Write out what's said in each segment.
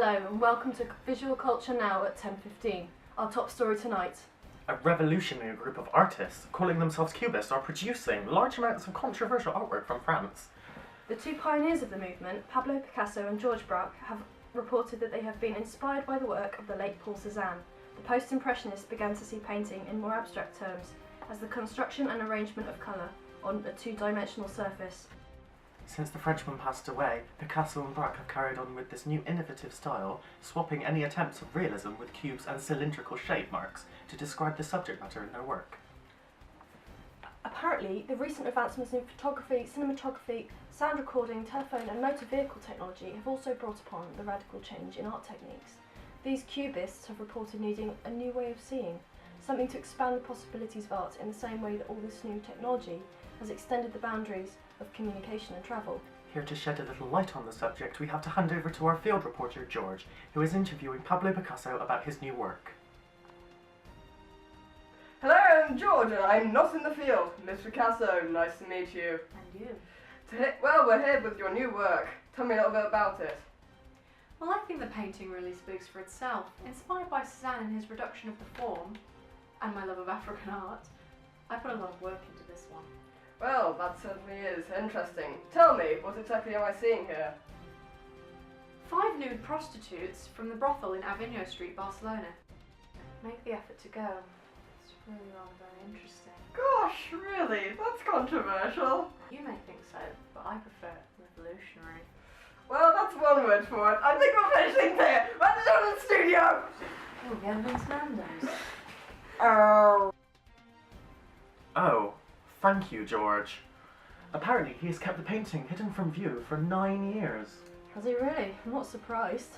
Hello and welcome to Visual Culture Now at 10:15. Our top story tonight. A revolutionary group of artists, calling themselves Cubists, are producing large amounts of controversial artwork from France. The two pioneers of the movement, Pablo Picasso and Georges Braque, have reported that they have been inspired by the work of the late Paul Cézanne. The post-impressionists began to see painting in more abstract terms, as the construction and arrangement of colour on a two-dimensional surface. Since the Frenchman passed away, Picasso and Braque have carried on with this new innovative style, swapping any attempts at realism with cubes and cylindrical shape marks to describe the subject matter in their work. Apparently, the recent advancements in photography, cinematography, sound recording, telephone and motor vehicle technology have also brought upon the radical change in art techniques. These cubists have reported needing a new way of seeing, something to expand the possibilities of art in the same way that all this new technology has extended the boundaries of communication and travel. Here to shed a little light on the subject, we have to hand over to our field reporter George, who is interviewing Pablo Picasso about his new work. Hello, I'm George and I'm not in the field. Miss Picasso, nice to meet you. And you? Well, we're here with your new work. Tell me a little bit about it. Well, I think the painting really speaks for itself. Inspired by Cézanne and his reduction of the form, and my love of African art, I put a lot of work into this one. Well, that certainly is interesting. Tell me, what exactly am I seeing here? 5 nude prostitutes from the brothel in Avignon Street, Barcelona. Make the effort to go. It's really all very interesting. Gosh, really? That's controversial. You may think so, but I prefer revolutionary. Well, that's one word for it. I think we're finishing here. Let's go to the studio. Oh, Gavin Nando's. Oh, thank you, George. Apparently he has kept the painting hidden from view for 9 years. Has he really? I'm not surprised.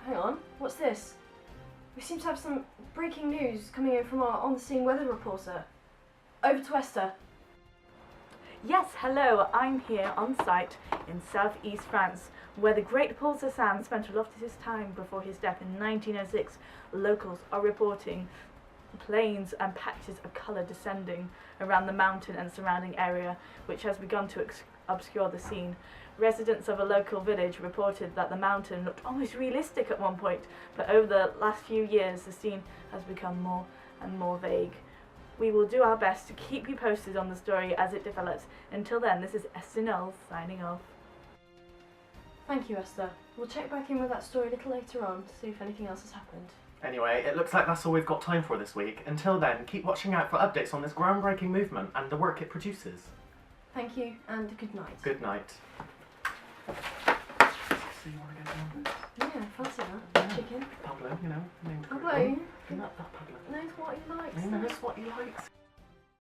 Hang on, what's this? We seem to have some breaking news coming in from our on-the-scene weather reporter. Over to Esther. Yes, hello, I'm here on site in southeast France, where the great Paul Cézanne spent a lot of his time before his death in 1906. Locals are reporting planes and patches of colour descending around the mountain and surrounding area, which has begun to obscure the scene. Residents of a local village reported that the mountain looked almost realistic at one point, but over the last few years the scene has become more and more vague. We will do our best to keep you posted on the story as it develops. Until then, this is Esther Knowles signing off. Thank you, Esther. We'll check back in with that story a little later on to see if anything else has happened. Anyway, it looks like that's all we've got time for this week. Until then, keep watching out for updates on this groundbreaking movement and the work it produces. Thank you and good night. Good night. So you want to go down this? Yeah, fancy that. Chicken. Pablo, you know, named Pablo. Pablo. Not that Pablo. Knows what he likes. He knows what he likes.